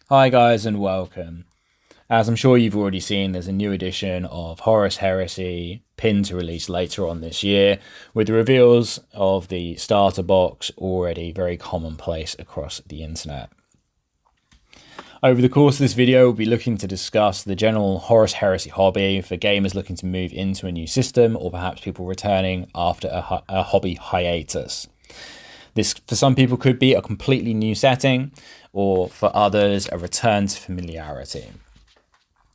Hi guys and welcome. As I'm sure you've already seen, there's a new edition of Horus Heresy pinned to release later on this year, with the reveals of the starter box already very commonplace across the internet. Over the course of this video, we'll be looking to discuss the general Horus Heresy hobby for gamers looking to move into a new system, or perhaps people returning after a hobby hiatus. This, for some people, could be a completely new setting, or for others, a return to familiarity.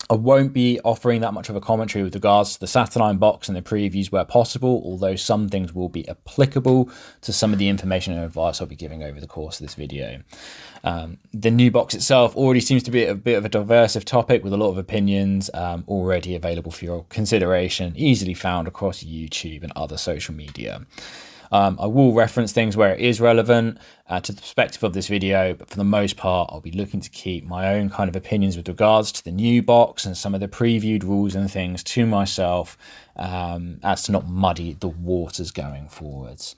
I won't be offering that much of a commentary with regards to the Saturnine box and the previews where possible, although some things will be applicable to some of the information and advice I'll be giving over the course of this video. The new box itself already seems to be a bit of a diverse topic with a lot of opinions already available for your consideration, easily found across YouTube and other social media. I will reference things where it is relevant to the perspective of this video, but for the most part, I'll be looking to keep my own kind of opinions with regards to the new box and some of the previewed rules and things to myself as to not muddy the waters going forwards.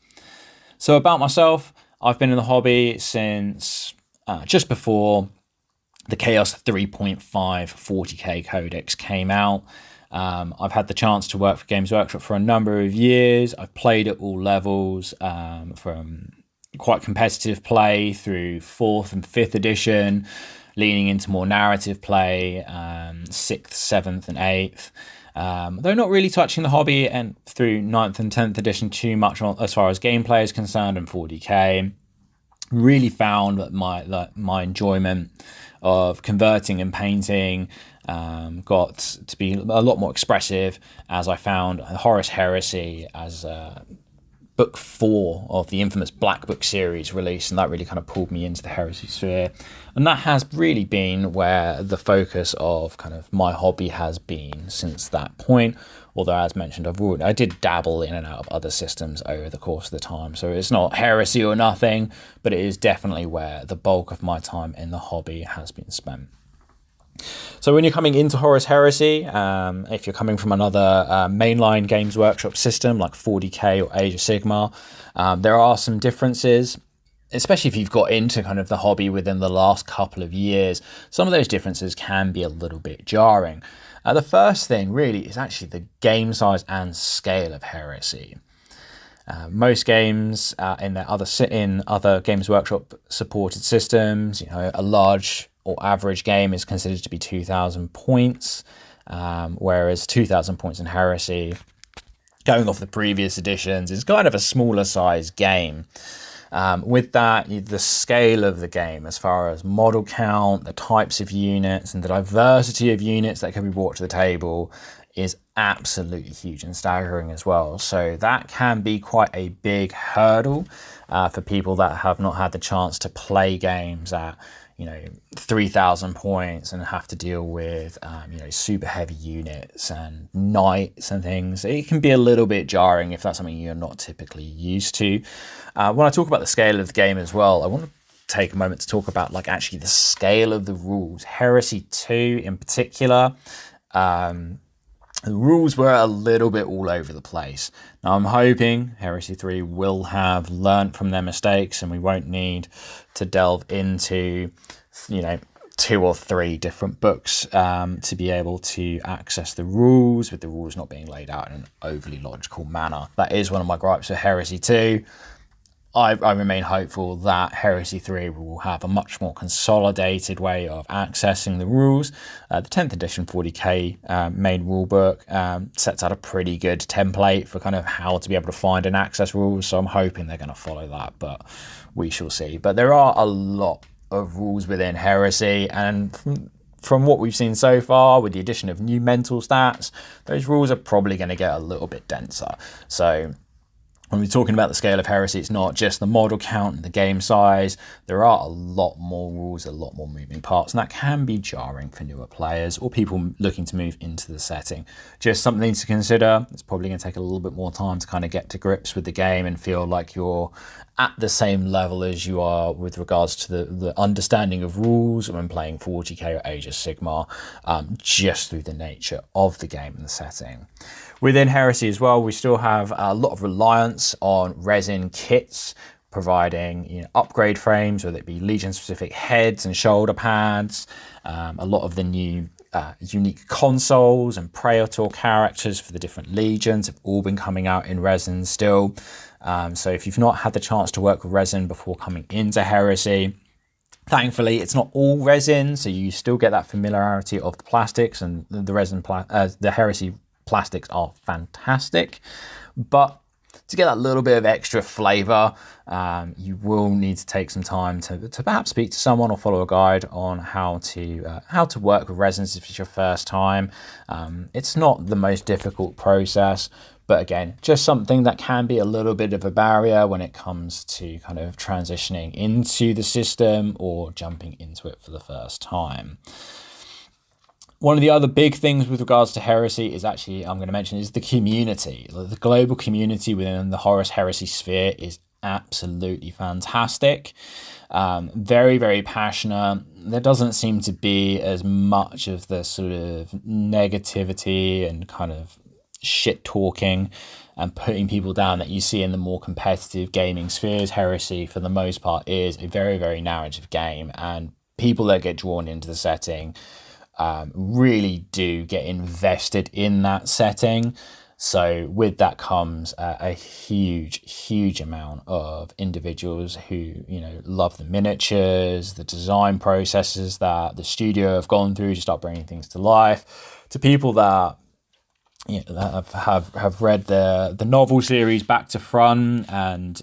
So about myself, I've been in the hobby since just before the Chaos 3.5 40k Codex came out. I've had the chance to work for Games Workshop for a number of years. I've played at all levels, from quite competitive play through 4th and 5th edition, leaning into more narrative play, 6th, 7th and 8th. Though not really touching the hobby and through 9th and 10th edition too much as far as gameplay is concerned and 40k. Really found that my enjoyment of converting and painting got to be a lot more expressive as I found Horus Heresy as book 4 of the infamous Black Book series released, and that really kind of pulled me into the heresy sphere. And that has really been where the focus of kind of my hobby has been since that point. Although, as mentioned, I did dabble in and out of other systems over the course of the time. So it's not heresy or nothing, but it is definitely where the bulk of my time in the hobby has been spent. So when you're coming into Horus Heresy, if you're coming from another mainline Games Workshop system like 40k or Age of Sigmar, there are some differences, especially if you've got into kind of the hobby within the last couple of years. Some of those differences can be a little bit jarring. The first thing really is actually the game size and scale of Heresy. Most games in other Games Workshop supported systems, a large or average game is considered to be 2,000 points, whereas 2,000 points in Heresy, going off the previous editions, is kind of a smaller size game. With that, the scale of the game as far as model count, the types of units, and the diversity of units that can be brought to the table is absolutely huge and staggering as well. So that can be quite a big hurdle for people that have not had the chance to play games at 3,000 points and have to deal with super heavy units and knights and things. It can be a little bit jarring if that's something you're not typically used to. When I talk about the scale of the game as well, I want to take a moment to talk about actually the scale of the rules. Heresy 2 in particular, the rules were a little bit all over the place. Now I'm hoping Heresy 3 will have learnt from their mistakes and we won't need to delve into 2 or 3 different books to be able to access the rules, with the rules not being laid out in an overly logical manner. That is one of my gripes with Heresy 2. I remain hopeful that Heresy 3 will have a much more consolidated way of accessing the rules. The 10th edition 40k main rulebook sets out a pretty good template for kind of how to be able to find and access rules, so I'm hoping they're going to follow that, but we shall see. But there are a lot of rules within Heresy, and from what we've seen so far, with the addition of new mental stats, those rules are probably going to get a little bit denser. So when we're talking about the scale of Heresy, it's not just the model count and the game size. There are a lot more rules, a lot more moving parts, and that can be jarring for newer players or people looking to move into the setting. Just something to consider. It's probably going to take a little bit more time to kind of get to grips with the game and feel like you're at the same level as you are with regards to the understanding of rules when playing 40k or Age of Sigmar, just through the nature of the game and the setting. Within Heresy as well, we still have a lot of reliance on resin kits, providing upgrade frames, whether it be Legion specific heads and shoulder pads, a lot of the new unique consoles and Praetor characters for the different legions have all been coming out in resin still. So if you've not had the chance to work with resin before coming into Heresy, thankfully it's not all resin, so you still get that familiarity of the plastics, and the the Heresy plastics are fantastic. But to get that little bit of extra flavor, you will need to take some time to perhaps speak to someone or follow a guide on how to work with resins if it's your first time. It's not the most difficult process, but again, just something that can be a little bit of a barrier when it comes to kind of transitioning into the system or jumping into it for the first time. One of the other big things with regards to Heresy is actually, I'm going to mention, is the community. The global community within the Horus Heresy sphere is absolutely fantastic. Very, very passionate. There doesn't seem to be as much of the sort of negativity and kind of shit talking and putting people down that you see in the more competitive gaming spheres. Heresy, for the most part, is a very, very narrative game, and people that get drawn into the setting really do get invested in that setting. So with that comes a huge amount of individuals who, love the miniatures, the design processes that the studio have gone through to start bringing things to life, to people that that have read the novel series back to front and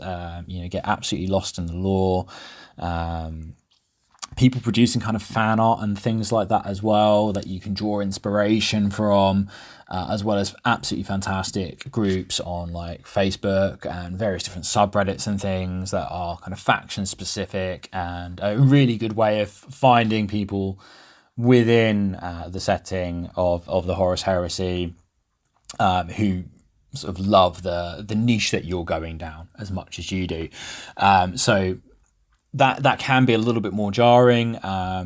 get absolutely lost in the lore. People producing kind of fan art and things like that as well that you can draw inspiration from, as well as absolutely fantastic groups on like Facebook and various different subreddits and things that are kind of faction specific, and a really good way of finding people within the setting of the Horus Heresy who sort of love the niche that you're going down as much as you do. So that can be a little bit more jarring. I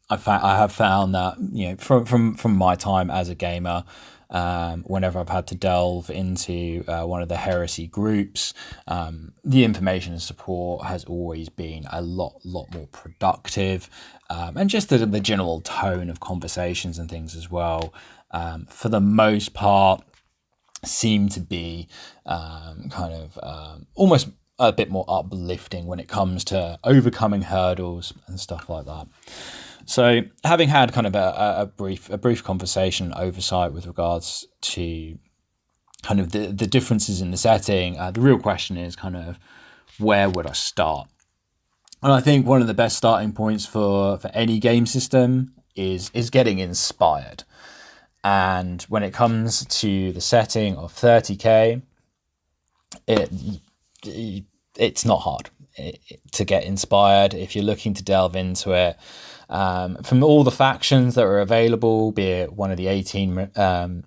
have found that from my time as a gamer, whenever I've had to delve into one of the Heresy groups, the information and support has always been a lot more productive, and just the general tone of conversations and things as well, for the most part, seem to be almost a bit more uplifting when it comes to overcoming hurdles and stuff like that. So having had kind of a brief conversation oversight with regards to kind of the differences in the setting, the real question is kind of where would I start? And I think one of the best starting points for any game system is getting inspired. And when it comes to the setting of 30k, it's not hard to get inspired if you're looking to delve into it. From all the factions that are available, be it one of the 18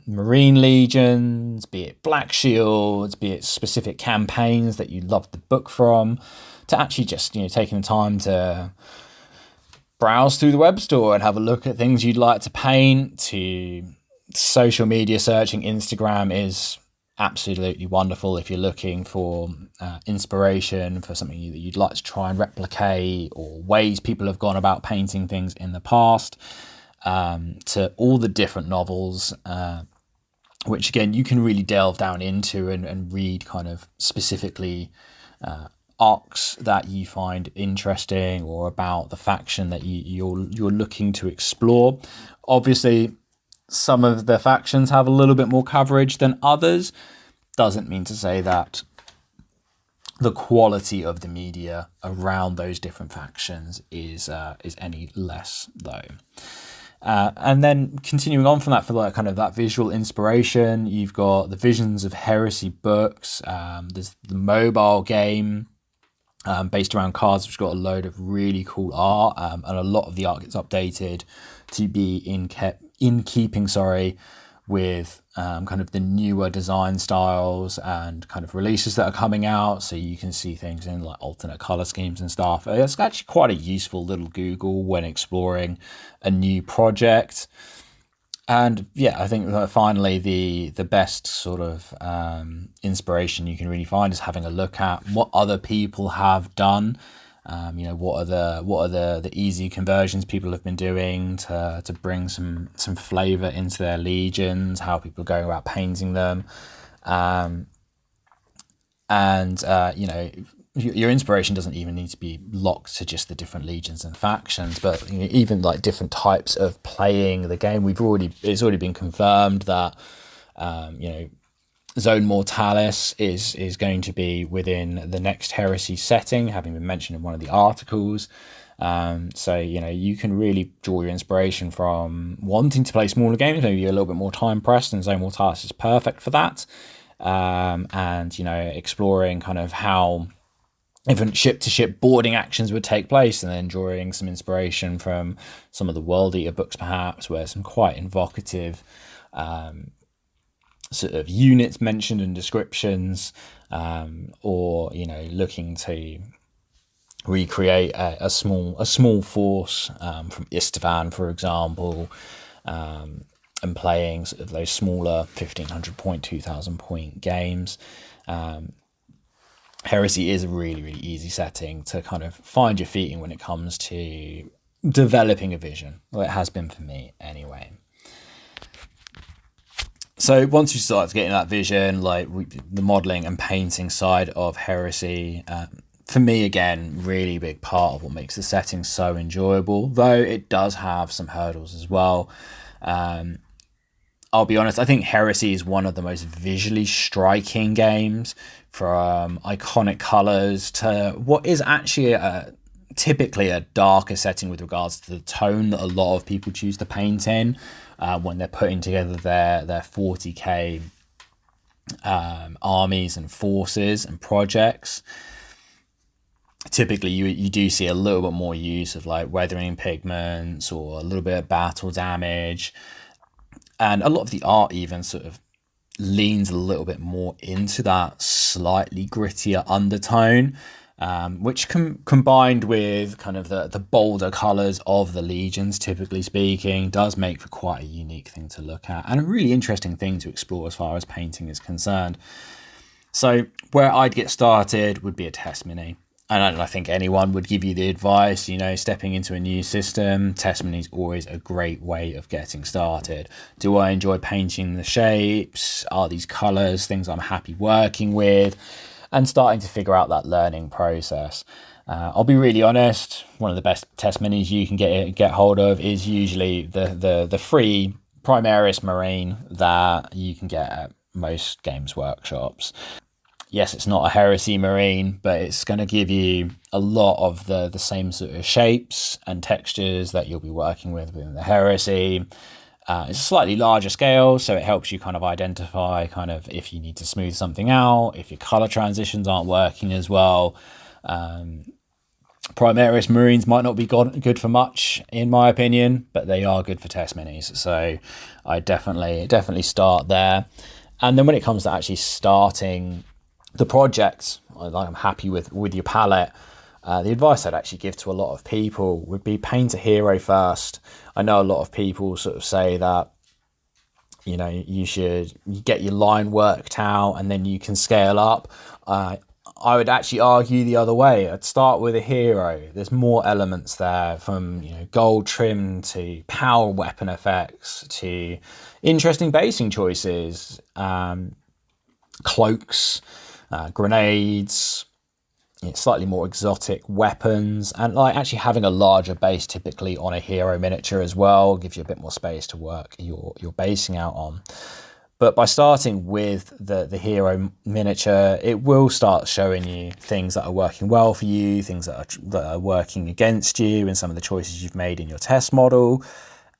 Marine Legions, be it Black Shields, be it specific campaigns that you love the book from, to actually just taking the time to browse through the web store and have a look at things you'd like to paint, to social media searching. Instagram is absolutely wonderful if you're looking for inspiration for something that you'd like to try and replicate, or ways people have gone about painting things in the past, to all the different novels, which again you can really delve down into and read kind of specifically arcs that you find interesting, or about the faction that you're looking to explore. Obviously, some of the factions have a little bit more coverage than others. Doesn't mean to say that the quality of the media around those different factions is any less, though. And then continuing on from that, for like kind of that visual inspiration, you've got the Visions of Heresy books. There's the mobile game based around cards, which got a load of really cool art, and a lot of the art gets updated to be in keeping with kind of the newer design styles and kind of releases that are coming out, so you can see things in like alternate color schemes and stuff. It's actually quite a useful little Google when exploring a new project. And yeah, I think that finally the best sort of inspiration you can really find is having a look at what other people have done. What are the easy conversions people have been doing to bring some flavor into their legions, how people are going about painting them, um, and your inspiration doesn't even need to be locked to just the different legions and factions, but even like different types of playing the game. It's already been confirmed that Zone Mortalis is going to be within the next Heresy setting, having been mentioned in one of the articles. So you can really draw your inspiration from wanting to play smaller games, maybe you're a little bit more time pressed, and Zone Mortalis is perfect for that. And exploring kind of how different ship-to-ship boarding actions would take place, and then drawing some inspiration from some of the World Eater books, perhaps, where some quite evocative sort of units mentioned and descriptions, or looking to recreate a small force from Istvan, for example, and playing sort of those smaller 1,500 point, 2,000 point games. Heresy is a really, really easy setting to kind of find your feet in when it comes to developing a vision. Well, it has been for me anyway. So once you start to get in that vision, the modelling and painting side of Heresy, for me, again, really big part of what makes the setting so enjoyable, though it does have some hurdles as well. I'll be honest, I think Heresy is one of the most visually striking games, from iconic colours to what is actually typically a darker setting with regards to the tone that a lot of people choose to paint in when they're putting together their 40k armies and forces and projects. Typically you do see a little bit more use of like weathering pigments or a little bit of battle damage, and a lot of the art even sort of leans a little bit more into that slightly grittier undertone, which combined with kind of the bolder colours of the legions, typically speaking, does make for quite a unique thing to look at and a really interesting thing to explore as far as painting is concerned. So where I'd get started would be a test mini. And I think anyone would give you the advice, stepping into a new system, test mini is always a great way of getting started. Do I enjoy painting the shapes? Are these colours things I'm happy working with? And starting to figure out that learning process. I'll be really honest, one of the best test minis you can get hold of is usually the free Primaris Marine that you can get at most Games Workshops. Yes, it's not a Heresy Marine, but it's going to give you a lot of the same sort of shapes and textures that you'll be working with within the Heresy. It's a slightly larger scale, so it helps you kind of identify kind of if you need to smooth something out, if your color transitions aren't working as well. Primaris Marines might not be good for much, in my opinion, but they are good for test minis. So I definitely start there. And then when it comes to actually starting the project, I'm happy with your palette. The advice I'd actually give to a lot of people would be paint a hero first. I know a lot of people sort of say that, you should get your line worked out and then you can scale up. I would actually argue the other way. I'd start with a hero. There's more elements there, from gold trim to power weapon effects to interesting basing choices, cloaks, grenades, slightly more exotic weapons, and actually having a larger base typically on a hero miniature as well gives you a bit more space to work your basing out on. But by starting with the hero miniature, it will start showing you things that are working well for you, things that are working against you, and some of the choices you've made in your test model.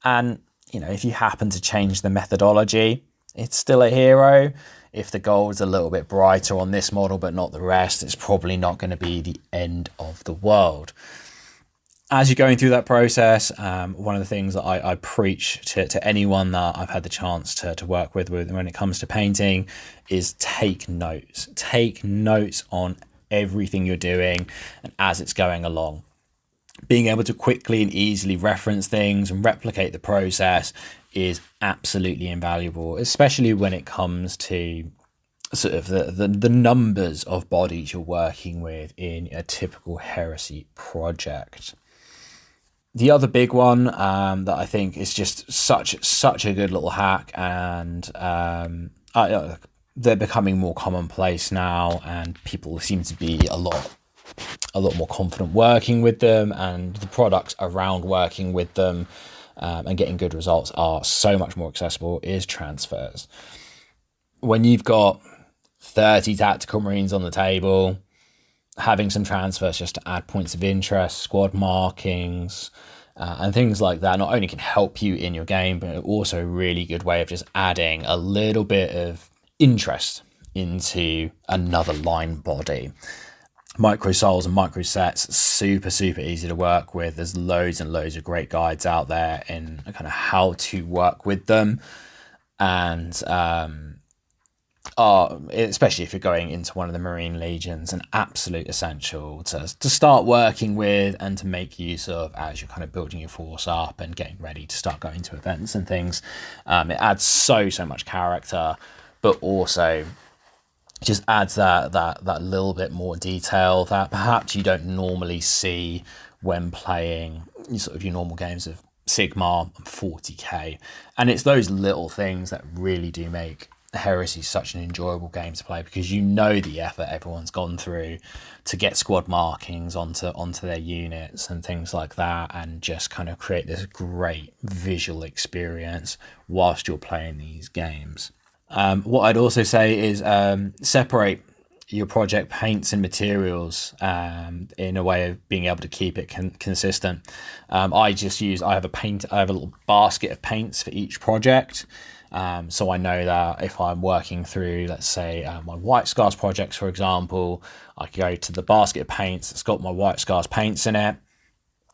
And if you happen to change the methodology, it's still a hero. If the gold's a little bit brighter on this model but not the rest, it's probably not going to be the end of the world. As you're going through that process, one of the things that I preach to anyone that I've had the chance to work with when it comes to painting is take notes. Take notes on everything you're doing and as it's going along. Being able to quickly and easily reference things and replicate the process is absolutely invaluable, especially when it comes to sort of the numbers of bodies you're working with in a typical Heresy project. The other big one that I think is just such a good little hack, and they're becoming more commonplace now, and people seem to be a lot more confident working with them, and the products around working with them and getting good results are so much more accessible, is transfers. When you've got 30 tactical marines on the table, having some transfers just to add points of interest, squad markings, and things like that not only can help you in your game, but also a really good way of just adding a little bit of interest into another line body. Micro souls and micro sets, super easy to work with. There's loads and loads of great guides out there in kind of how to work with them, and especially if you're going into one of the Marine Legions, an absolute essential to start working with and to make use of as you're kind of building your force up and getting ready to start going to events and things. It adds so much character, but also just adds that little bit more detail that perhaps you don't normally see when playing sort of your normal games of Sigmar and 40k. And it's those little things that really do make Heresy such an enjoyable game to play, because you know the effort everyone's gone through to get squad markings onto their units and things like that, and just kind of create this great visual experience whilst you're playing these games. What I'd also say is separate your project paints and materials in a way of being able to keep it consistent. I have a little basket of paints for each project. So I know that if I'm working through, let's say, my White Scars projects, for example, I can go to the basket of paints that's got my White Scars paints in it,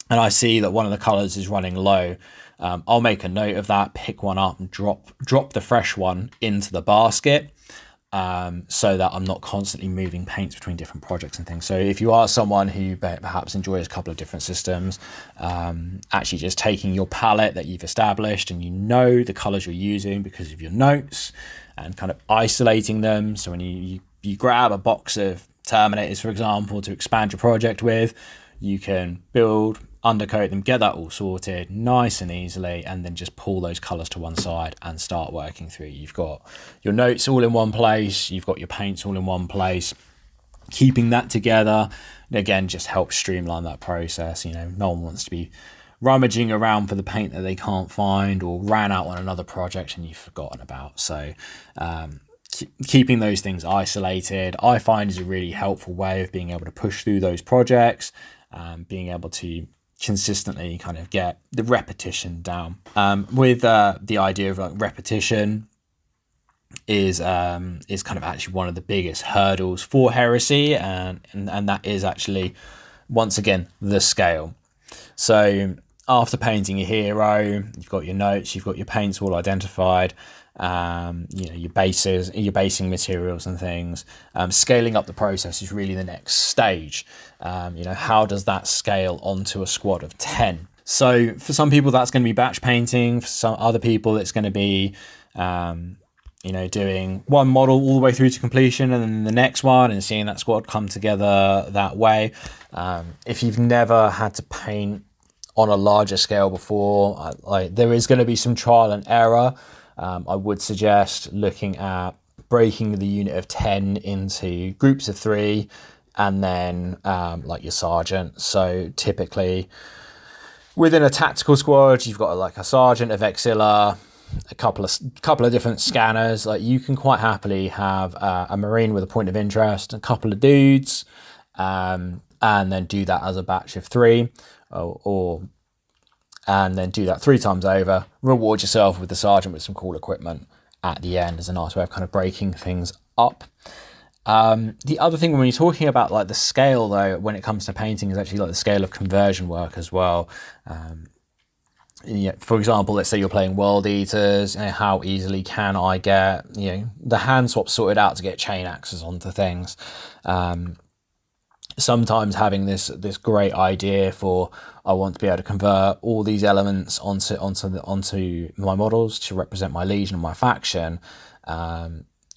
and I see that one of the colours is running low. I'll make a note of that, pick one up and drop the fresh one into the basket, so that I'm not constantly moving paints between different projects and things. So if you are someone who perhaps enjoys a couple of different systems, actually just taking your palette that you've established and you know the colours you're using because of your notes, and kind of isolating them. So when you grab a box of Terminators, for example, to expand your project with, you can build, undercoat them, get that all sorted nice and easily, and then just pull those colours to one side and start working through. You've got your notes all in one place, you've got your paints all in one place. Keeping that together, again, just helps streamline that process. No one wants to be rummaging around for the paint that they can't find or ran out on another project and you've forgotten about. So keeping those things isolated, I find, is a really helpful way of being able to push through those projects, being able to consistently kind of get the repetition down. With the idea of like repetition is kind of actually one of the biggest hurdles for Heresy, and that is actually, once again, the scale. So after painting your hero, you've got your notes, you've got your paints all identified, your bases, your basing materials and things. Scaling up the process is really the next stage. How does that scale onto a squad of 10? So for some people that's going to be batch painting. For some other people it's going to be doing one model all the way through to completion and then the next one, and seeing that squad come together that way. If you've never had to paint on a larger scale before, there is going to be some trial and error. I would suggest looking at breaking the unit of 10 into groups of 3, and then like your sergeant. So typically within a tactical squad, you've got like a sergeant, a vexilla, a couple of different scanners. Like you can quite happily have a marine with a point of interest, a couple of dudes, and then do that as a batch of 3, and then do that 3 times over. Reward yourself with the sergeant with some cool equipment at the end as a nice way of kind of breaking things up. The other thing when you're talking about like the scale, though, when it comes to painting, is actually like the scale of conversion work as well. For example, let's say you're playing World Eaters, how easily can I get the hand swap sorted out to get chain axes onto things? sometimes having this great idea for, I want to be able to convert all these elements onto my models to represent my legion and my faction,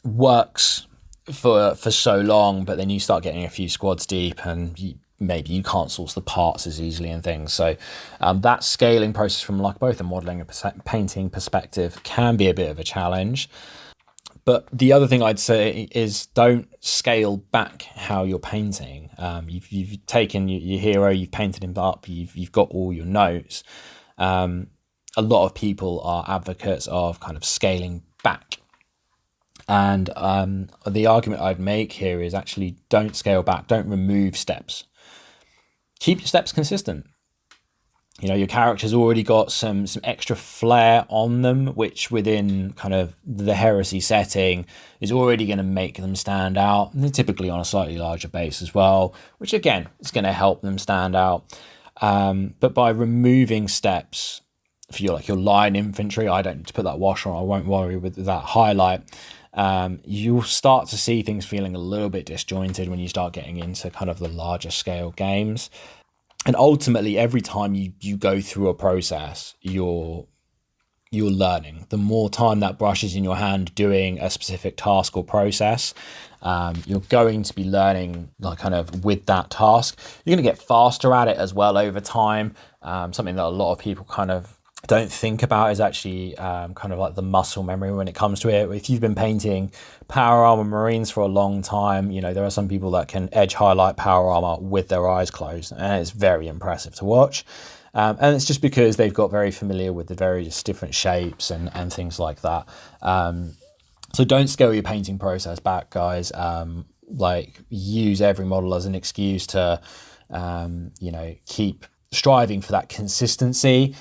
works for so long, but then you start getting a few squads deep and maybe you can't source the parts as easily and things. So that scaling process from like both a modeling and painting perspective can be a bit of a challenge. But the other thing I'd say is don't scale back how you're painting. You've taken your hero, you've painted him up, you've got all your notes. A lot of people are advocates of kind of scaling back. And the argument I'd make here is actually don't scale back, don't remove steps. Keep your steps consistent. You know, your character's already got some extra flair on them, which within kind of the heresy setting is already going to make them stand out. And they're typically on a slightly larger base as well, which again is going to help them stand out. But by removing steps for your line infantry, I don't put that wash on, I won't worry with that highlight. You'll start to see things feeling a little bit disjointed when you start getting into kind of the larger scale games. And ultimately, every time you go through a process, you're learning. The more time that brushes in your hand doing a specific task or process, you're going to be learning like kind of with that task. You're going to get faster at it as well over time. Something that a lot of people kind of don't think about is actually kind of like the muscle memory when it comes to it. If you've been painting power armor Marines for a long time, you know, there are some people that can edge highlight power armor with their eyes closed, and it's very impressive to watch. And it's just because they've got very familiar with the various different shapes and things like that. So don't scale your painting process back, guys. Like use every model as an excuse to, keep striving for that consistency.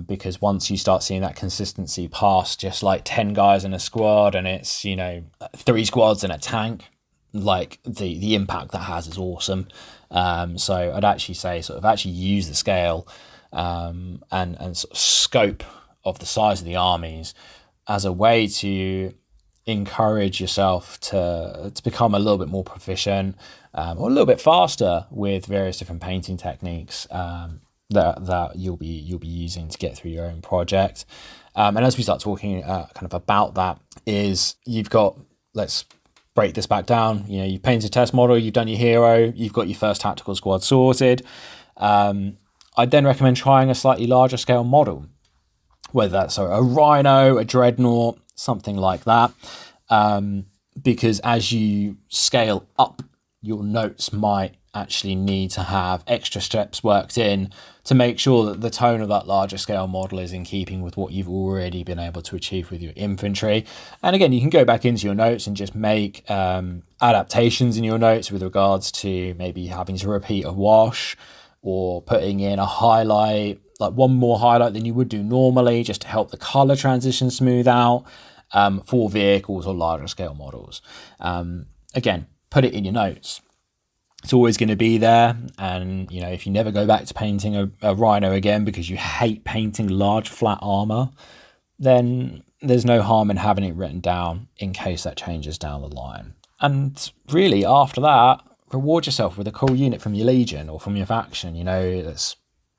Because once you start seeing that consistency past just like 10 guys in a squad and it's, 3 squads and a tank, like the impact that has is awesome. So I'd actually say sort of actually use the scale and sort of scope of the size of the armies as a way to encourage yourself to become a little bit more proficient or a little bit faster with various different painting techniques that you'll be using to get through your own project. And as we start talking kind of about that, is you've got, let's break this back down. You know, you've painted a test model, you've done your hero, you've got your first tactical squad sorted. I'd then recommend trying a slightly larger scale model, whether that's a Rhino, a Dreadnought, something like that. Because as you scale up, your notes might actually need to have extra steps worked in to make sure that the tone of that larger scale model is in keeping with what you've already been able to achieve with your infantry. And again, you can go back into your notes and just make adaptations in your notes with regards to maybe having to repeat a wash or putting in a highlight, like one more highlight than you would do normally, just to help the color transition smooth out for vehicles or larger scale models. Again, put it in your notes. It's always going to be there, and if you never go back to painting a Rhino again because you hate painting large flat armor, then there's no harm in having it written down in case that changes down the line. And really, after that, reward yourself with a cool unit from your legion or from your faction. Let's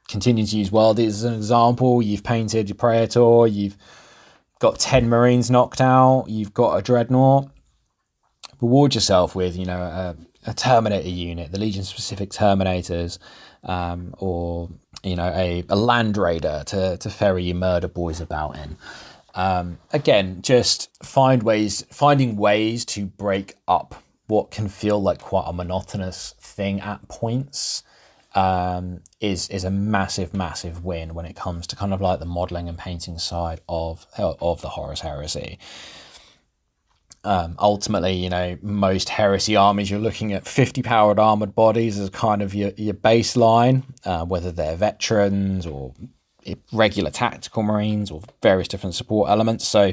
continue to use World as an example. You've painted your Praetor, you've got 10 Marines knocked out, you've got a Dreadnought. Reward yourself with a Terminator unit, the Legion specific Terminators, or a Land Raider to ferry your murder boys about in. Again, just finding ways to break up what can feel like quite a monotonous thing at points is a massive win when it comes to kind of like the modeling and painting side of the Horus Heresy. Ultimately, most heresy armies, you're looking at 50 powered armored bodies as kind of your baseline, whether they're veterans or regular tactical Marines or various different support elements. So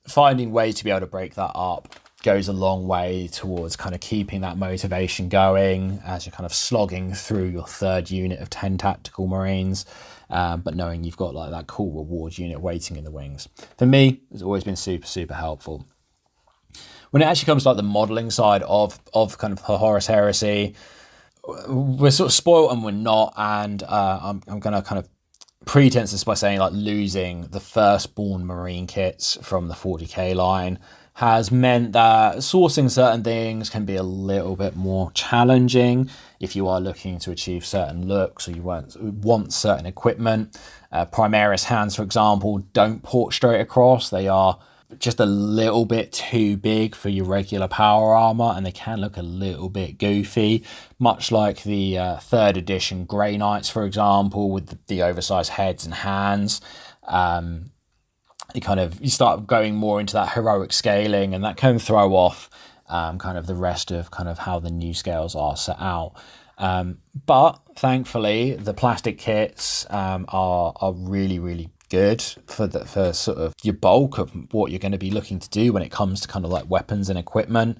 finding ways to be able to break that up goes a long way towards kind of keeping that motivation going as you're kind of slogging through your third unit of 10 tactical Marines, but knowing you've got like that cool reward unit waiting in the wings. For me, it's always been super helpful. when it actually comes to like the modelling side of kind of Horus Heresy, we're sort of spoiled and we're not. And I'm going to kind of pretense this by saying like losing the firstborn Marine kits from the 40k line has meant that sourcing certain things can be a little bit more challenging if you are looking to achieve certain looks or you want certain equipment. Primaris hands, for example, don't port straight across. They are just a little bit too big for your regular power armor, and they can look a little bit goofy, much like the 3rd edition Grey Knights, for example, with the oversized heads and hands. You start going more into that heroic scaling, and that can throw off kind of the rest of kind of how the new scales are set out. But thankfully, the plastic kits are really, really good for sort of your bulk of what you're going to be looking to do when it comes to kind of like weapons and equipment.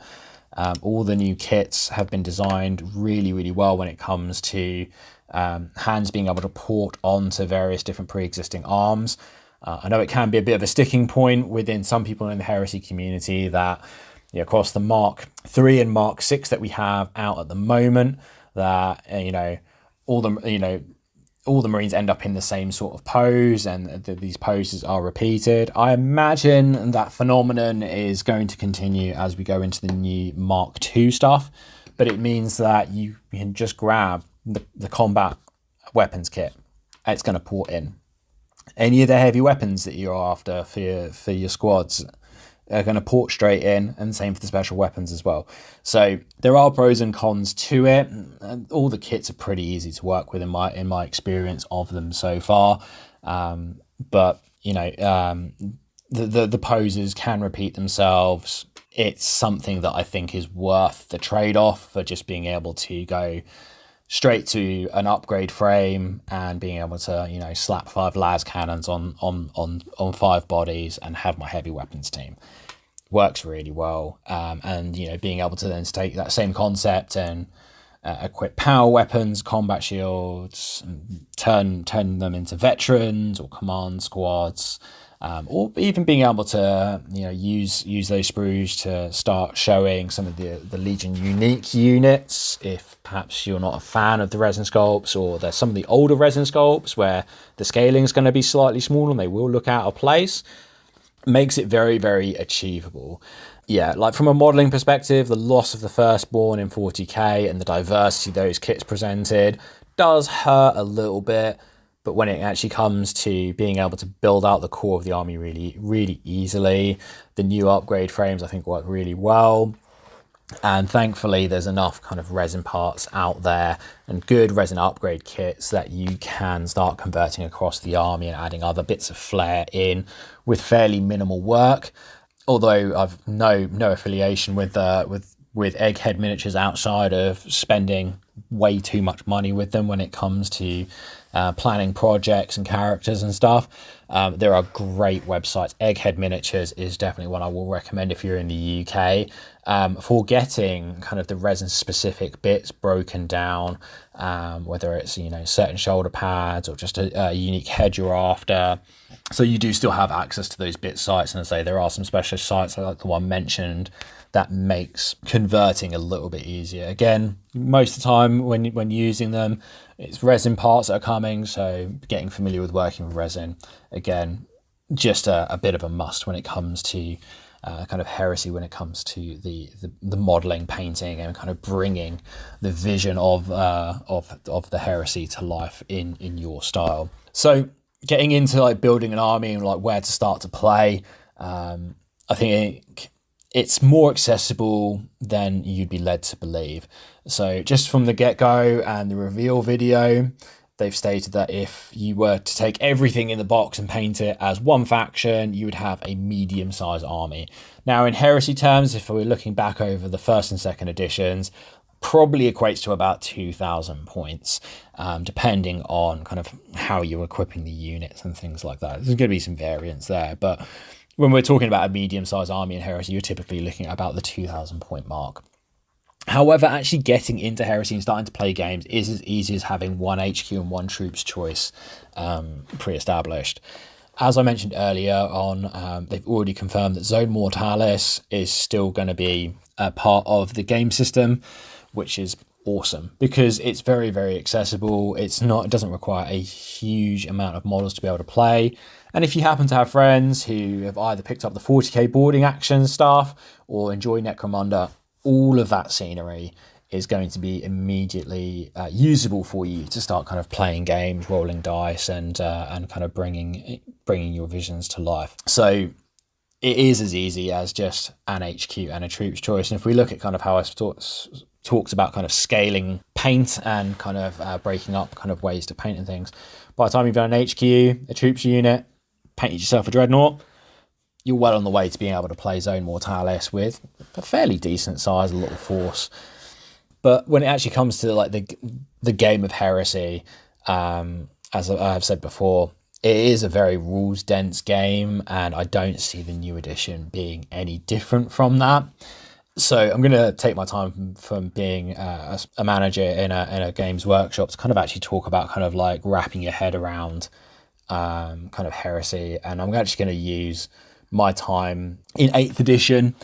All the new kits have been designed really, really well when it comes to hands being able to port onto various different pre-existing arms. I know it can be a bit of a sticking point within some people in the Heresy community that across the Mark III and Mark VI that we have out at the moment, that all the Marines end up in the same sort of pose, and these poses are repeated. I imagine that phenomenon is going to continue as we go into the new Mark II stuff, but it means that you can just grab the combat weapons kit. It's going to port in. Any of the heavy weapons that you're after for your squads are going to port straight in, and same for the special weapons as well. So there are pros and cons to it. All the kits are pretty easy to work with in my experience of them so far. But the poses can repeat themselves. It's something that I think is worth the trade-off for just being able to go straight to an upgrade frame and being able to slap 5 las cannons on 5 bodies and have my heavy weapons team. Works really well. And being able to then take that same concept and equip power weapons, combat shields, and turn them into veterans or command squads, or even being able to use those sprues to start showing some of the Legion unique units if perhaps you're not a fan of the resin sculpts, or there's some of the older resin sculpts where the scaling is going to be slightly smaller and they will look out of place. Makes it very, very achievable. Yeah, like from a modelling perspective, the loss of the firstborn in 40k and the diversity those kits presented does hurt a little bit, but when it actually comes to being able to build out the core of the army really, really easily, the new upgrade frames I think work really well. And thankfully there's enough kind of resin parts out there and good resin upgrade kits that you can start converting across the army and adding other bits of flair in with fairly minimal work. Although I've no affiliation with Egghead miniatures outside of spending way too much money with them when it comes to planning projects and characters and stuff. There are great websites. Egghead Miniatures is definitely one I will recommend if you're in the UK for getting kind of the resin specific bits broken down, whether it's certain shoulder pads or just a unique head you're after. So you do still have access to those bit sites, and I say there are some specialist sites like the one mentioned that makes converting a little bit easier. Again, most of the time when using them, it's resin parts that are coming, so getting familiar with working with resin, again, just a bit of a must when it comes to kind of Heresy, when it comes to the modelling, painting, and kind of bringing the vision of the Heresy to life in your style. So getting into like building an army and like where to start to play, I think it's more accessible than you'd be led to believe. So just from the get-go and the reveal video, they've stated that if you were to take everything in the box and paint it as one faction, you would have a medium-sized army. Now, in Heresy terms, if we're looking back over the first and second editions, probably equates to about 2,000 points, depending on kind of how you're equipping the units and things like that. There's going to be some variance there, but when we're talking about a medium-sized army in Heresy, you're typically looking at about the 2,000 point mark. However, actually getting into Heresy and starting to play games is as easy as having one HQ and one troops choice pre-established. As I mentioned earlier on, they've already confirmed that Zone Mortalis is still going to be a part of the game system, which is awesome because it's very, very accessible. It doesn't require a huge amount of models to be able to play. And if you happen to have friends who have either picked up the 40k boarding action stuff or enjoy Necromunda, all of that scenery is going to be immediately usable for you to start kind of playing games, rolling dice, and kind of bringing your visions to life. So it is as easy as just an HQ and a troops choice. And if we look at kind of how I talked about kind of scaling paint and kind of breaking up kind of ways to paint and things, by the time you've done an HQ, a troops unit, painted yourself a dreadnought, you're well on the way to being able to play Zone Mortalis with a fairly decent size, a little force. But when it actually comes to like the game of Heresy, as I've said before, it is a very rules dense game, and I don't see the new edition being any different from that. So I'm going to take my time from being a manager in a games workshop to kind of actually talk about kind of like wrapping your head around kind of Heresy, and I'm actually going to use my time in 8th edition.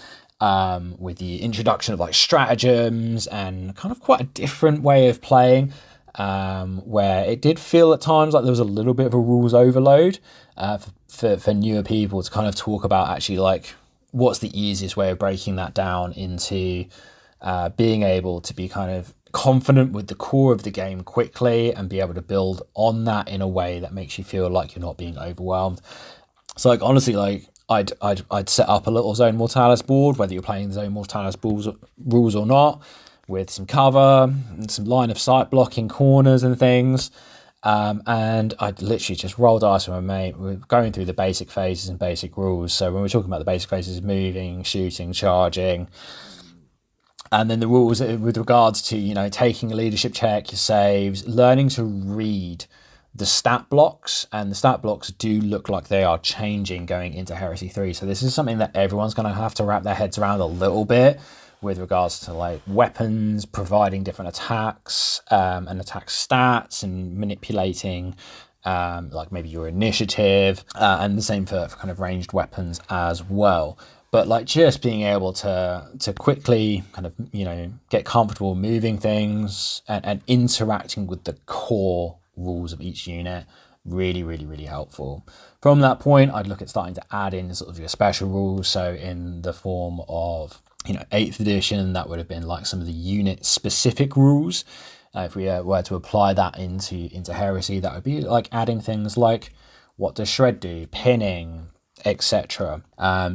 With the introduction of like stratagems and kind of quite a different way of playing, where it did feel at times like there was a little bit of a rules overload for newer people to kind of talk about actually like what's the easiest way of breaking that down into being able to be kind of confident with the core of the game quickly and be able to build on that in a way that makes you feel like you're not being overwhelmed. So like honestly, like I'd set up a little Zone Mortalis board, whether you're playing Zone Mortalis rules or not, with some cover and some line of sight blocking corners and things. And I'd literally just roll dice with my mate. We're going through the basic phases and basic rules. So when we're talking about the basic phases, moving, shooting, charging, and then the rules with regards to, you know, taking a leadership check, your saves, learning to read the stat blocks, and the stat blocks do look like they are changing going into Heresy 3. So this is something that everyone's going to have to wrap their heads around a little bit with regards to like weapons, providing different attacks and attack stats, and manipulating like maybe your initiative, and the same for kind of ranged weapons as well. But like just being able to quickly kind of, you know, get comfortable moving things and interacting with the core rules of each unit, really, really, really helpful. From that point, I'd look at starting to add in sort of your special rules. So in the form of, you know, 8th edition, that would have been like some of the unit specific rules. If we were to apply that into Heresy, that would be like adding things like what does shred do, pinning, etc.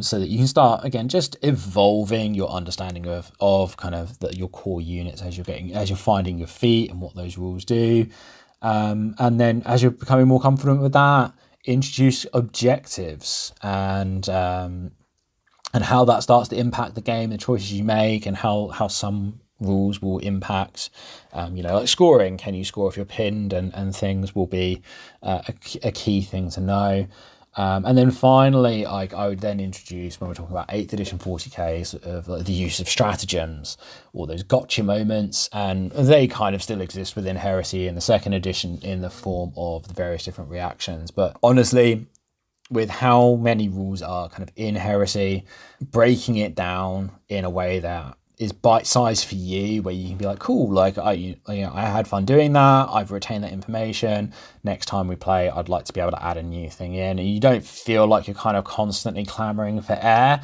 So that you can start again just evolving your understanding of kind of your core units as you're finding your feet and what those rules do. And then as you're becoming more confident with that, introduce objectives and how that starts to impact the game, the choices you make, and how some rules will impact, you know, like scoring. Can you score if you're pinned, and things will be a key thing to know. And then finally, I would then introduce, when we're talking about 8th edition 40Ks, of the use of stratagems, or those gotcha moments, and they kind of still exist within Heresy in the 2nd edition in the form of the various different reactions. But honestly, with how many rules are kind of in Heresy, breaking it down in a way that is bite-sized for you, where you can be like, cool, like I had fun doing that, I've retained that information, next time we play I'd like to be able to add a new thing in, and you don't feel like you're kind of constantly clamoring for air,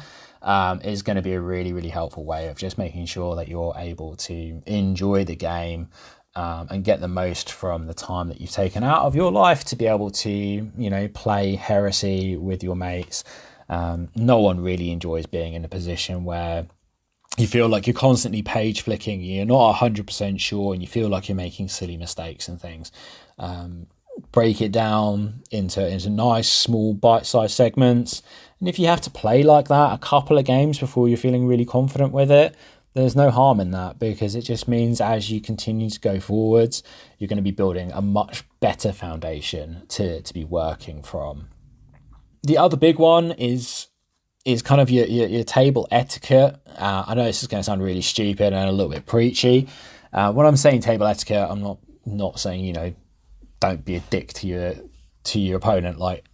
is going to be a really, really helpful way of just making sure that you're able to enjoy the game and get the most from the time that you've taken out of your life to be able to, you know, play Heresy with your mates. No one really enjoys being in a position where you feel like you're constantly page flicking, you're not 100% sure, and you feel like you're making silly mistakes and things. Break it down into nice, small, bite-sized segments. And if you have to play like that a couple of games before you're feeling really confident with it, there's no harm in that, because it just means as you continue to go forwards, you're going to be building a much better foundation to be working from. The other big one is kind of your table etiquette. I know this is going to sound really stupid and a little bit preachy. When I'm saying table etiquette, I'm not saying, you know, don't be a dick to your opponent. Like,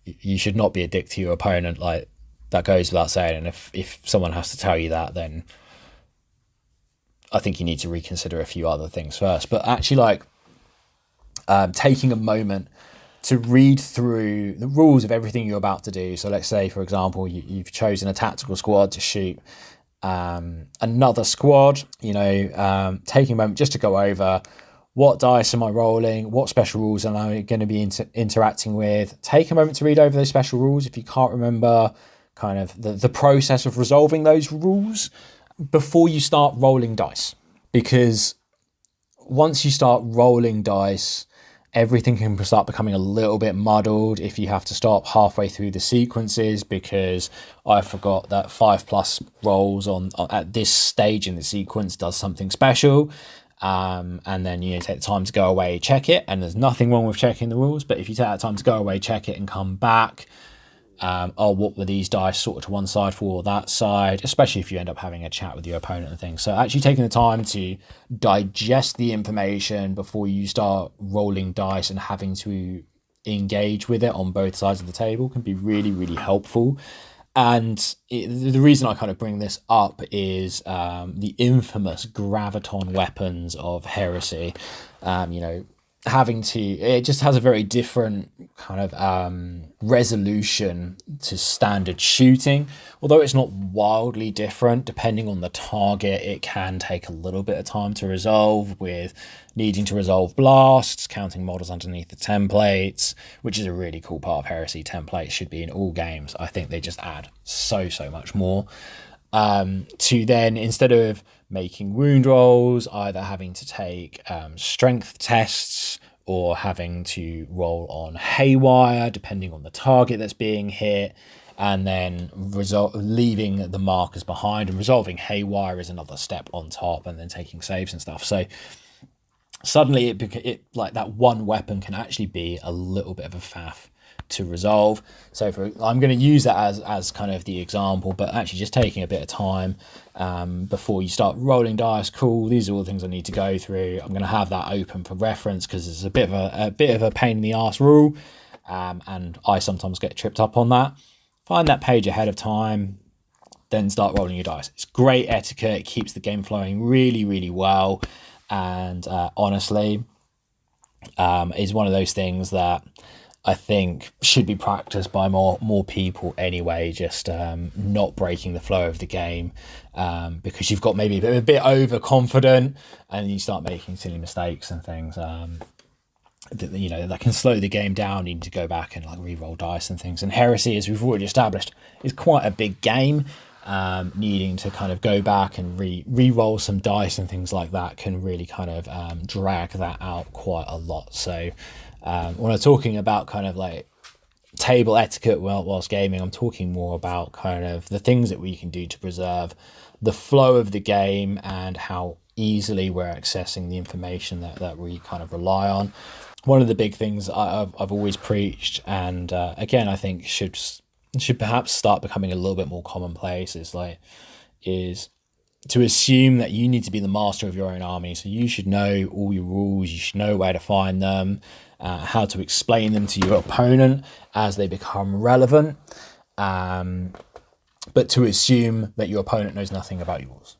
you should not be a dick to your opponent. Like, that goes without saying. And if someone has to tell you that, then I think you need to reconsider a few other things first. But actually, like, taking a moment to read through the rules of everything you're about to do. So let's say, for example, you've chosen a tactical squad to shoot another squad, taking a moment just to go over what dice am I rolling, what special rules am I going to be interacting with. Take a moment to read over those special rules if you can't remember kind of the process of resolving those rules before you start rolling dice. Because once you start rolling dice, everything can start becoming a little bit muddled if you have to stop halfway through the sequences because I forgot that 5+ rolls on at this stage in the sequence does something special. And then you take the time to go away, check it, and there's nothing wrong with checking the rules. But if you take that time to go away, check it, and come back, what were these dice sort of to one side for that side, especially if you end up having a chat with your opponent and things. So actually taking the time to digest the information before you start rolling dice and having to engage with it on both sides of the table can be really, really helpful. And the reason I kind of bring this up is the infamous graviton weapons of Heresy. It just has a very different kind of resolution to standard shooting. Although it's not wildly different, depending on the target, it can take a little bit of time to resolve, with needing to resolve blasts, counting models underneath the templates, which is a really cool part of Heresy. Templates should be in all games. I think they just add so much more. To then, instead of making wound rolls, either having to take strength tests or having to roll on haywire, depending on the target that's being hit, and then leaving the markers behind, and resolving haywire is another step on top, and then taking saves and stuff. So suddenly it like that one weapon can actually be a little bit of a faff to resolve. So I'm going to use that as kind of the example, but actually just taking a bit of time before you start rolling dice. Cool, these are all the things I need to go through. I'm going to have that open for reference because it's a bit of a pain in the ass rule, and I sometimes get tripped up on that. Find that page ahead of time, then start rolling your dice. It's great etiquette. It keeps the game flowing really, really well, and honestly is one of those things that I think should be practiced by more people anyway, just not breaking the flow of the game, because you've got maybe a bit overconfident and you start making silly mistakes and things that can slow the game down. You need to go back and like re-roll dice and things. And Heresy, as we've already established, is quite a big game. Needing to kind of go back and re-roll some dice and things like that can really kind of drag that out quite a lot. So when I'm talking about kind of like table etiquette whilst gaming, I'm talking more about kind of the things that we can do to preserve the flow of the game and how easily we're accessing the information that we kind of rely on. One of the big things I've always preached, and again I think should perhaps start becoming a little bit more commonplace, is to assume that you need to be the master of your own army. So you should know all your rules, you should know where to find them, how to explain them to your opponent as they become relevant, but to assume that your opponent knows nothing about yours.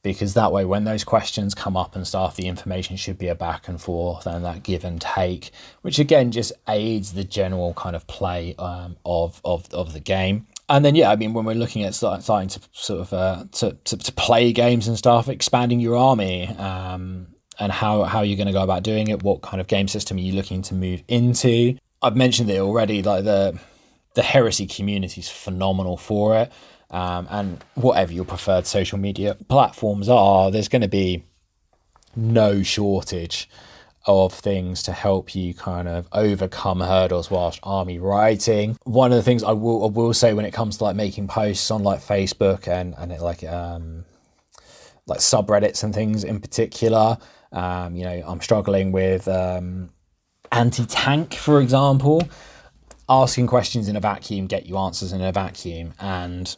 Because that way, when those questions come up and stuff, the information should be a back and forth and that give and take, which again just aids the general kind of play of the game. And then, yeah, I mean, when we're looking at starting to sort of to play games and stuff, expanding your army, and how you're going to go about doing it, what kind of game system are you looking to move into? I've mentioned it already, like the Heresy community is phenomenal for it. And whatever your preferred social media platforms are, there's going to be no shortage of things to help you kind of overcome hurdles whilst army writing. One of the things I will say when it comes to like making posts on like Facebook and like subreddits and things in particular, I'm struggling with anti-tank, for example. Asking questions in a vacuum get you answers in a vacuum, and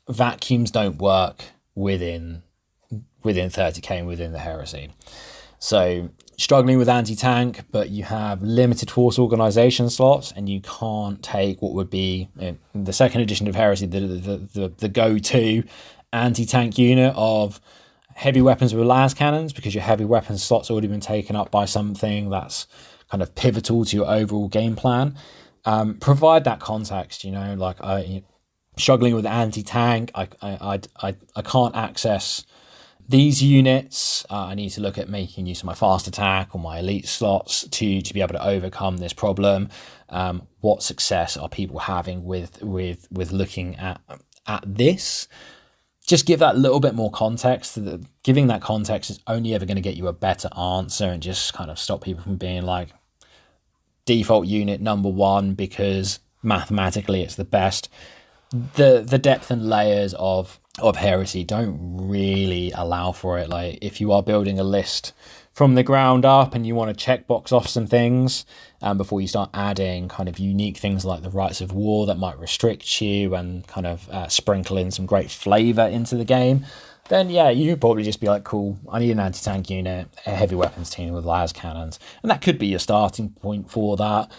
vacuums don't work within 30k and within the Heresy. So struggling with anti-tank, but you have limited force organization slots, and you can't take what would be the second edition of Heresy, the go-to anti-tank unit of heavy weapons with las cannons, because your heavy weapons slot's already been taken up by something that's kind of pivotal to your overall game plan. Provide that context, struggling with anti-tank, I can't access these units. I need to look at making use of my fast attack or my elite slots to be able to overcome this problem. What success are people having with looking at this? Just give that little bit more context. Giving that context is only ever going to get you a better answer, and just kind of stop people from being like default unit number one because mathematically it's the best. The depth and layers of Heresy don't really allow for it. Like, if you are building a list from the ground up and you want to checkbox off some things before you start adding kind of unique things like the rights of war that might restrict you and kind of sprinkle in some great flavor into the game, then yeah, you could probably just be like, cool, I need an anti-tank unit, a heavy weapons team with las cannons. And that could be your starting point for that,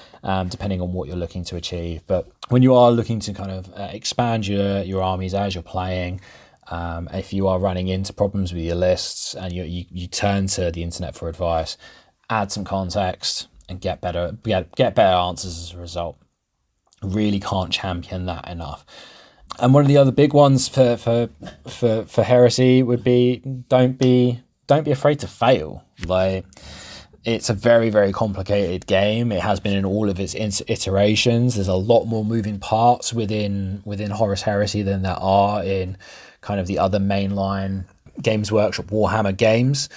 depending on what you're looking to achieve. But when you are looking to kind of expand your armies as you're playing, if you are running into problems with your lists and you turn to the internet for advice, add some context and get better answers as a result. Really can't champion that enough. And one of the other big ones for Heresy would be don't be afraid to fail. Like, it's a very, very complicated game. It has been in all of its iterations. There's a lot more moving parts within Horus Heresy than there are in kind of the other mainline Games Workshop Warhammer games.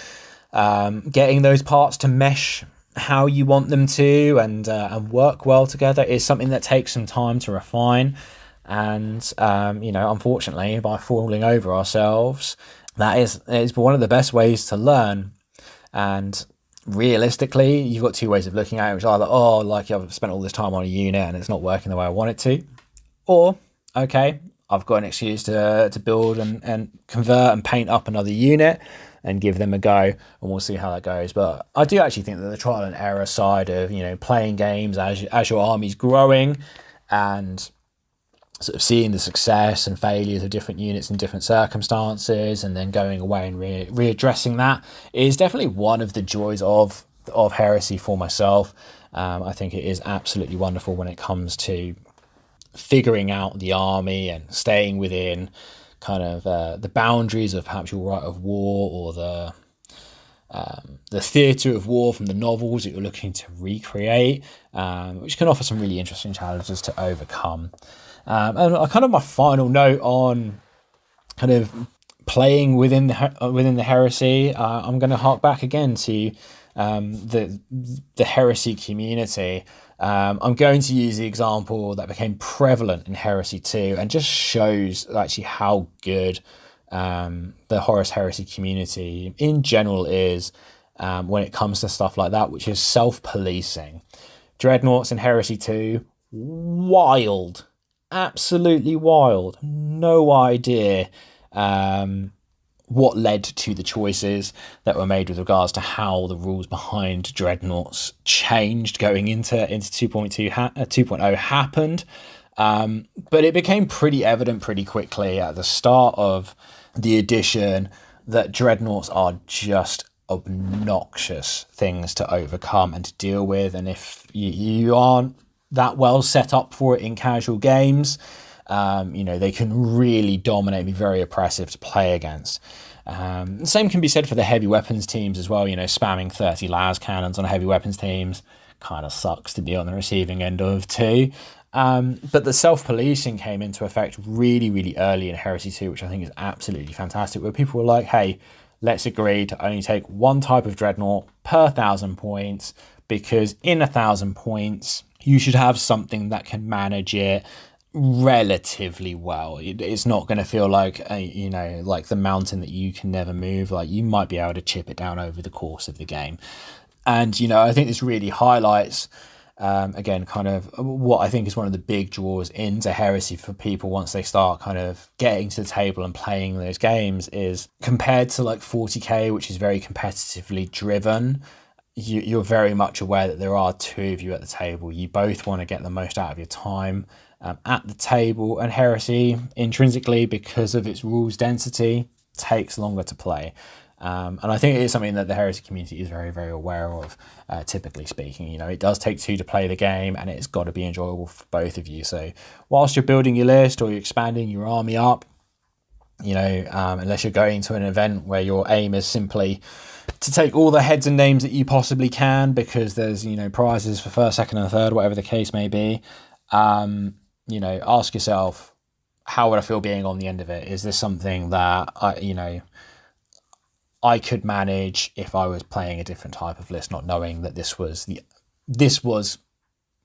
Getting those parts to mesh how you want them to and work well together is something that takes some time to refine. And unfortunately, by falling over ourselves, that is one of the best ways to learn. And realistically, you've got two ways of looking at it, which are like, I've spent all this time on a unit and it's not working the way I want it to, or okay, I've got an excuse to build and convert and paint up another unit and give them a go, and we'll see how that goes. But I do actually think that the trial and error side of playing games as your army's growing and sort of seeing the success and failures of different units in different circumstances, and then going away and readdressing that is definitely one of the joys of Heresy for myself. I think it is absolutely wonderful when it comes to figuring out the army and staying within kind of the boundaries of perhaps your right of war or the theatre of war from the novels that you're looking to recreate, which can offer some really interesting challenges to overcome. And kind of my final note on kind of playing within the Heresy, I'm going to hark back again to the Heresy community. I'm going to use the example that became prevalent in Heresy 2 and just shows actually how good the Horus Heresy community in general is when it comes to stuff like that, which is self-policing. Dreadnoughts in Heresy 2, wild. Absolutely wild. No idea what led to the choices that were made with regards to how the rules behind Dreadnoughts changed going into 2.0 happened. But it became pretty evident pretty quickly at the start of the edition that Dreadnoughts are just obnoxious things to overcome and to deal with. And if you aren't that well set up for it in casual games, they can really dominate, be very oppressive to play against. Same can be said for the heavy weapons teams as well. Spamming 30 las cannons on heavy weapons teams kind of sucks to be on the receiving end of too. But the self-policing came into effect really, really early in Heresy 2, which I think is absolutely fantastic, where people were like, hey, let's agree to only take one type of dreadnought per 1,000 points, because in 1,000 points, you should have something that can manage it relatively well. It's not going to feel like like the mountain that you can never move. Like, you might be able to chip it down over the course of the game. And I think this really highlights again kind of what I think is one of the big draws into Heresy for people once they start kind of getting to the table and playing those games, is compared to like 40k, which is very competitively driven. you're very much aware that there are two of you at the table. You both want to get the most out of your time at the table, and Heresy, intrinsically, because of its rules density, takes longer to play. And I think it is something that the Heresy community is very, very aware of, typically speaking. You know, it does take two to play the game, and it's got to be enjoyable for both of you. So whilst you're building your list or you're expanding your army up, you know, unless you're going to an event where your aim is simply to take all the heads and names that you possibly can because there's, you know, prizes for first, second and third, whatever the case may be, you know, ask yourself, how would I feel being on the end of it? Is this something that I could manage if I was playing a different type of list, not knowing that this was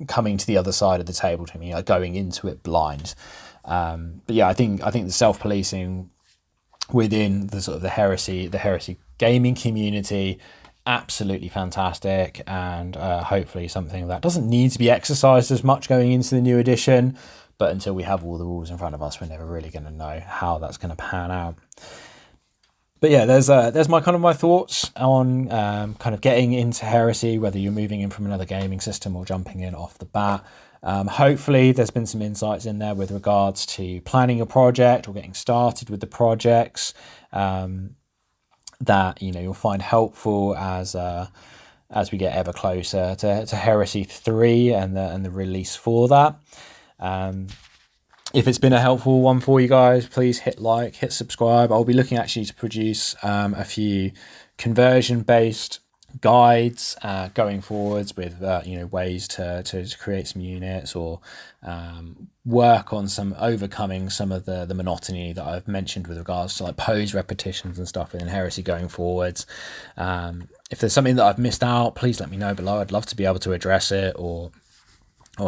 coming to the other side of the table to me, like going into it blind. But yeah, I think the self-policing within the sort of the heresy gaming community, absolutely fantastic, and hopefully something that doesn't need to be exercised as much going into the new edition. But until we have all the rules in front of us, we're never really going to know how that's going to pan out. But yeah, there's my thoughts on kind of getting into Heresy, whether you're moving in from another gaming system or jumping in off the bat. Hopefully there's been some insights in there with regards to planning a project or getting started with the projects that, you know, you'll find helpful as we get ever closer to Heresy 3 and the release for that. If it's been a helpful one for you guys, please hit like, hit subscribe. I'll be looking actually to produce a few conversion-based guides going forwards with ways to create some units or work on some overcoming some of the monotony that I've mentioned with regards to like pose repetitions and stuff in Heresy going forwards. If there's something that I've missed out, please let me know below. I'd love to be able to address it or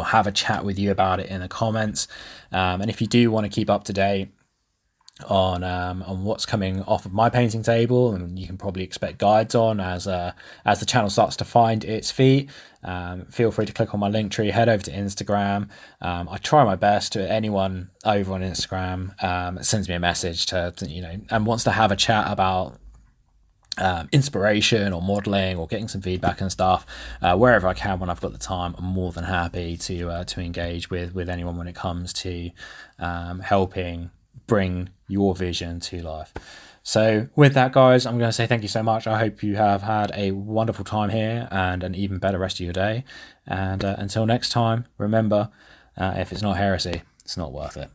have a chat with you about it in the comments. And if you do want to keep up to date on what's coming off of my painting table, and you can probably expect guides on as the channel starts to find its feet, feel free to click on my link tree, head over to Instagram. I try my best to anyone over on Instagram sends me a message to and wants to have a chat about inspiration or modeling or getting some feedback and stuff, wherever I can when I've got the time. I'm more than happy to engage with anyone when it comes to helping bring your vision to life. So with that, guys, I'm going to say thank you so much. I hope you have had a wonderful time here and an even better rest of your day, and until next time, remember, if it's not heresy, it's not worth it.